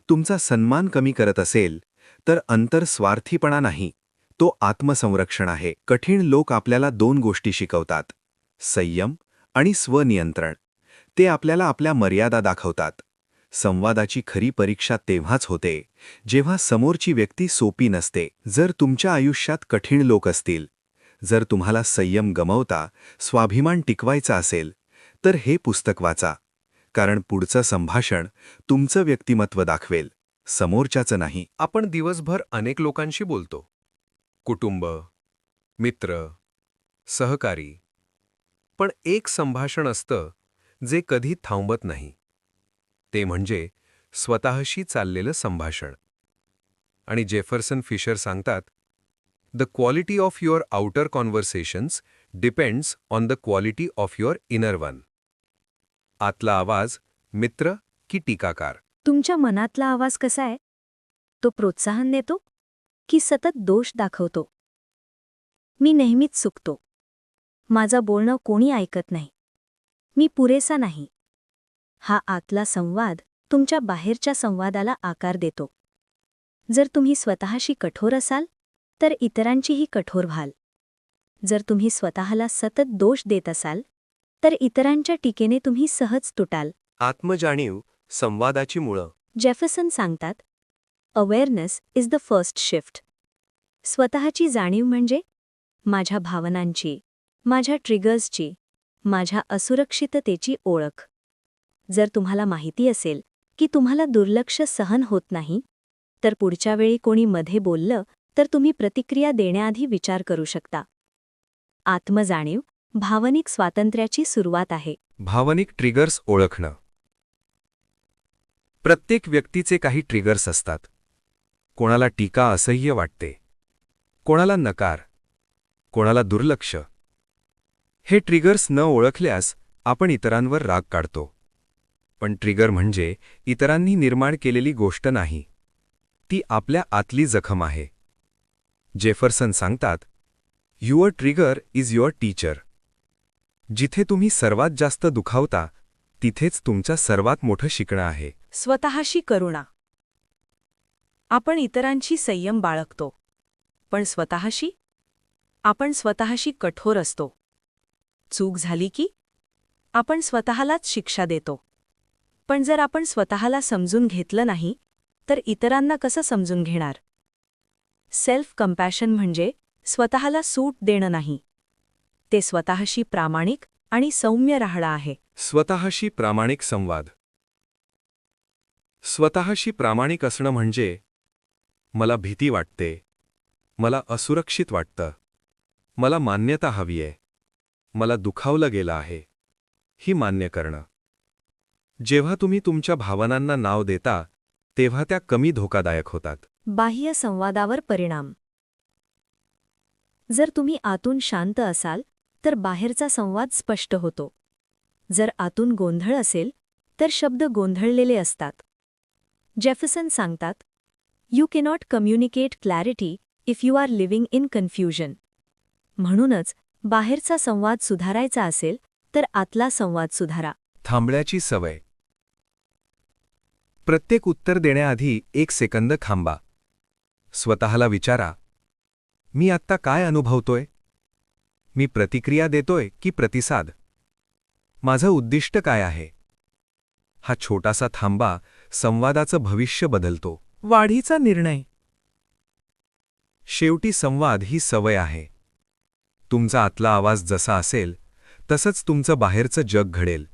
[SPEAKER 3] तुमचा सन्मान कमी करत असेल, तर अंतर स्वार्थीपणा नाही, तो आत्मसंरक्षण आहे. कठीण लोक आपल्याला 2 गोष्टी शिकवतात, संयम आणि स्वनियंत्रण. ते आपल्याला आपल्या मर्यादा दाखवतात. संवादाची खरी परीक्षा तेव्हाच होते जेव्हा समोरची व्यक्ती सोपी नसते. जर तुमच्या आयुष्यात कठीण लोक असतील, जर तुम्हाला संयम गमावता स्वाभिमान टिकवायचा असेल, तर हे पुस्तक वाचा. कारण पुढचं संभाषण तुमचं व्यक्तिमत्व दाखवेल, समोरच्याचं नाही.
[SPEAKER 6] आपण दिवसभर अनेक लोकांशी बोलतो. कुटुंब, मित्र, सहकारी. पण एक संभाषण असतं जे कधी थांबत नाही. ते म्हणजे स्वतःशी चाललेलं संभाषण. आणि जेफरसन फिशर सांगतात, the quality of your outer conversations depends on the quality of your inner one. आतला आवाज मित्र की टीकाकार?
[SPEAKER 2] तुमच्या मनातला आवाज कसा आहे? तो प्रोत्साहन देतो की सतत दोष दाखवतो? मी नेहमीच चुकतो. माझं बोलणं कोणी ऐकत नाही. मी पुरेसा नाही. हा आतला संवाद तुमच्या बाहेरच्या संवादाला आकार देतो. जर तुम्ही स्वतःशी कठोर असाल तर इतरांचीही कठोर व्हाल. जर तुम्ही स्वतःला सतत दोष देत असाल तर इतरांच्या टीकेने तुम्ही सहज तुटाल.
[SPEAKER 3] आत्मजाणीव संवादाची मुळं.
[SPEAKER 2] जेफरसन सांगतात, awareness is the first shift. स्वतःची जाणीव म्हणजे माझ्या भावनांची, माझ्या ट्रिगर्सची, माझ्या असुरक्षिततेची ओळख. जर तुम्हाला माहिती असेल की तुम्हाला दुर्लक्ष सहन होत नाही, तर पुढच्या वेळी कोणी मध्ये बोललं तर तुम्ही प्रतिक्रिया देण्याआधी विचार करू शकता. आत्मजाणीव भावनिक स्वातंत्र्याची सुरुवात आहे.
[SPEAKER 6] भावनिक ट्रिगर्स ओळखणं. प्रत्येक व्यक्तीचे काही ट्रिगर्स असतात. कोणाला टीका असह्य वाटते, कोणाला नकार, कोणाला दुर्लक्ष. हे ट्रिगर्स न ओळखल्यास आपण इतरांवर राग काढतो. पण ट्रिगर म्हणजे इतरांनी निर्माण केलेली गोष्ट नाही, ती आपल्या आतली जखम आहे. जेफरसन सांगतात, your trigger is your teacher. जिथे तुम्ही सर्वात जास्त दुखावता तिथेच तुमचं सर्वात मोठं शिकणं आहे.
[SPEAKER 2] स्वतःशी करुणा. आपण इतरांशी संयम बाळगतो, पण आपण स्वतःशी कठोर असतो. चूक झाली की आपण स्वतःलाच शिक्षा देतो. पण जर आपण स्वतःला समजून घेतलं नाही तर इतरांना कसं समजून घेणार? सेल्फ कंपॅशन म्हणजे स्वतःला सूट देणं नाही, ते स्वतःशी प्रामाणिक आणि सौम्य राहणं आहे.
[SPEAKER 6] स्वतःशी प्रामाणिक संवाद. स्वतःशी प्रामाणिक असणं म्हणजे मला भीती वाटते, मला असुरक्षित वाटतं, मला मान्यता हवीये, मला दुखावलं गेलं आहे, ही मान्य करणं. जेव्हा तुम्ही तुमच्या भावनांना नाव देता तेव्हा त्या कमी धोकादायक होतात.
[SPEAKER 2] बाह्य संवादावर परिणाम. जर तुम्ही आतून शांत असाल तर बाहेरचा संवाद स्पष्ट होतो. जर आतून गोंधळ असेल तर शब्द गोंधळलेले असतात. जेफरसन सांगतात, "you cannot communicate clarity if you are living in confusion." म्हणूनच बाहेरचा संवाद सुधारायचा असेल तर आतला संवाद सुधारा.
[SPEAKER 6] थांबण्याची सवय. प्रत्येक उत्तर देण्याआधी 1 सेकंद थांबा. स्वतःला विचारा, मी आत्ता काय अनुभवतोय? मी प्रतिक्रिया देतोय की प्रतिसाद? माझं उद्दिष्ट काय आहे? हा छोटासा थांबा संवादाचं भविष्य बदलतो. वाढीचा निर्णय. शेवटी संवाद ही सवय आहे. तुमचा आतला आवाज जसा असेल तसंच तुमचं बाहेरचं जग घडेल.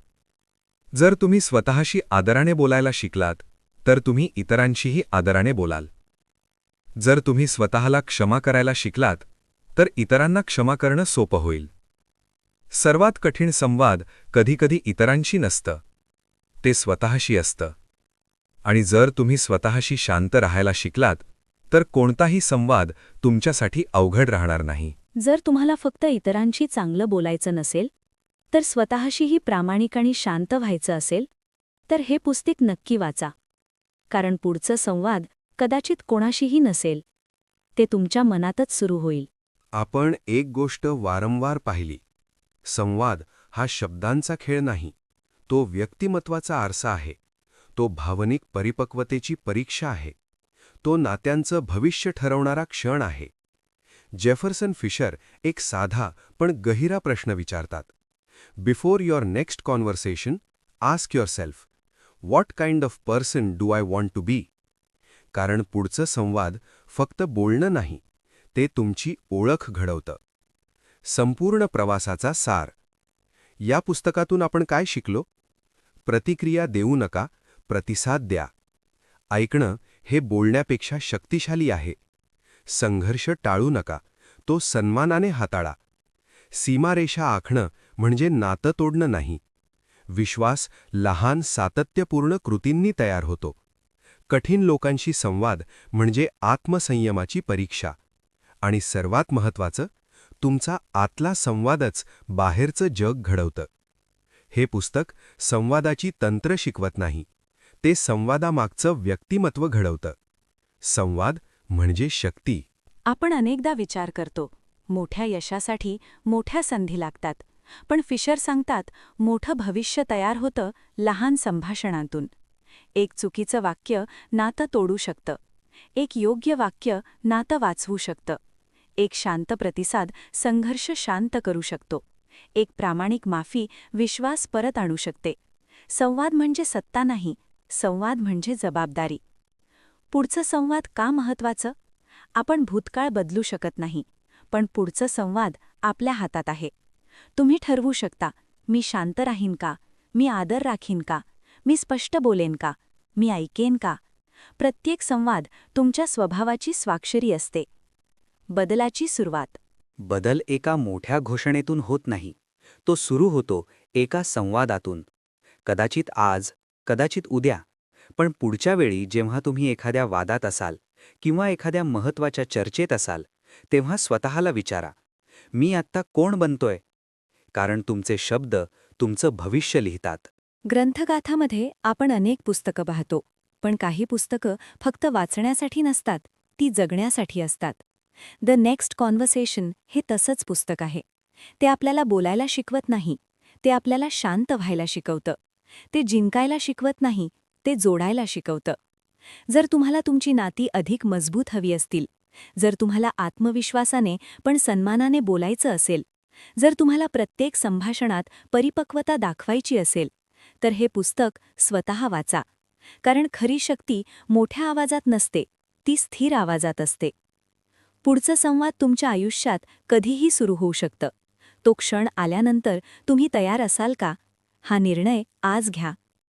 [SPEAKER 6] जर तुम्ही स्वतःशी आदराने बोलायला शिकलात तर तुम्ही इतरांशीही आदराने बोलाल. जर तुम्ही स्वतःला क्षमा करायला शिकलात तर इतरांना क्षमा करणं सोपं होईल. सर्वात कठीण संवाद कधीकधी इतरांशी नसतं, ते स्वतःशी असतं. आणि जर तुम्ही स्वतःशी शांत राहायला शिकलात तर कोणताही संवाद तुमच्यासाठी अवघड राहणार नाही.
[SPEAKER 2] जर तुम्हाला फक्त इतरांशी चांगलं बोलायचं नसेल तर स्वतःशीही प्रामाणिक आणि शांत व्हायचं असेल तर हे पुस्तक नक्की वाचा. कारण पुढचं संवाद कदाचित कोणाशीही नसेल, ते तुमच्या मनातच सुरू होईल.
[SPEAKER 3] आपण एक गोष्ट वारंवार पाहिली. संवाद हा शब्दांचा खेळ नाही, तो व्यक्तिमत्वाचा आरसा आहे. तो भावनिक परिपक्वतेची परीक्षा आहे. तो नात्यांचं भविष्य ठरवणारा क्षण आहे. जेफरसन फिशर एक साधा पण गहिरा प्रश्न विचारतात. Before your next conversation, ask yourself, what kind of person do I want to be? कारण पुढचं संवाद फक्त बोलणं नाही, ते तुमची ओळख घडवतं. संपूर्ण प्रवासाचा सार. या पुस्तकातून आपण काय शिकलो? प्रतिक्रिया देऊ नका, प्रतिसाद द्या. ऐकणं हे बोलण्यापेक्षा शक्तिशाली आहे. संघर्ष टाळू नका, तो सन्मानाने हाताळा. सीमारेषा आखणं म्हणजे नातं तोडणं नाही. विश्वास लहान सातत्यपूर्ण कृतींनी तयार होतो. कठीण लोकांशी संवाद म्हणजे आत्मसंयमाची परीक्षा. आणि सर्वात महत्त्वाचं, तुमचा आतला संवादच बाहेरचं जग घडवतं. हे पुस्तक संवादाची तंत्र शिकवत नाही, ते संवादामागचं व्यक्तिमत्व घडवतं. संवाद म्हणजे शक्ती.
[SPEAKER 2] आपण अनेकदा विचार करतो, मोठ्या यशासाठी मोठ्या संधी लागतात. पण फिशर सांगतात, मोठं भविष्य तयार होतं लहान संभाषणांतून. एक चुकीचं वाक्य नातं तोडू शकतं. एक योग्य वाक्य नातं वाचवू शकतं. एक शांत प्रतिसाद संघर्ष शांत करू शकतो. एक प्रामाणिक माफी विश्वास परत आणू शकते. संवाद म्हणजे सत्ता नाही, संवाद म्हणजे जबाबदारी. पुढचं संवाद का महत्त्वाचं? आपण भूतकाळ बदलू शकत नाही, पण पुढचं संवाद आपल्या हातात आहे. तुम्ही ठरवू शकता, मी शांत राहीन का, मी आदर राखीन का, मी स्पष्ट बोलेन का, मी ऐकेन का. प्रत्येक संवाद तुमच्या स्वभावाची स्वाक्षरी असते. बदलाची सुरुवात.
[SPEAKER 5] बदल एका मोठ्या घोषणेतून होत नाही, तो सुरू होतो एका संवादातून. कदाचित आज, कदाचित उद्या, पण पुढच्या वेळी जेव्हा तुम्ही एखाद्या वादात असाल किंवा एखाद्या महत्त्वाच्या चर्चेत असाल, तेव्हा स्वतःला विचारा, मी आत्ता कोण बनतोय? कारण तुमचे शब्द तुमचं भविष्य लिहितात.
[SPEAKER 2] ग्रंथगाथामध्ये आपण अनेक पुस्तकं पाहतो, पण काही पुस्तकं फक्त वाचण्यासाठी नसतात, ती जगण्यासाठी असतात. द नेक्स्ट कॉन्व्हर्सेशन हे तसंच पुस्तक आहे. ते आपल्याला बोलायला शिकवत नाही, ते आपल्याला शांत व्हायला शिकवतं. ते जिंकायला शिकवत नाही, ते जोडायला शिकवतं. जर तुम्हाला तुमची नाती अधिक मजबूत हवी असतील, जर तुम्हाला आत्मविश्वासाने पण सन्मानाने बोलायचं असेल, जर तुम्हाला प्रत्येक संभाषणात परिपक्वता दाखवायची असेल, तर हे पुस्तक स्वतः वाचा. कारण खरी शक्ती मोठ्या आवाजात नसते, ती स्थिर आवाजात असते. पुढचं संवाद तुमच्या आयुष्यात कधीही सुरू होऊ शकतं. तो क्षण आल्यानंतर तुम्ही तयार असाल का? हा निर्णय आज घ्या.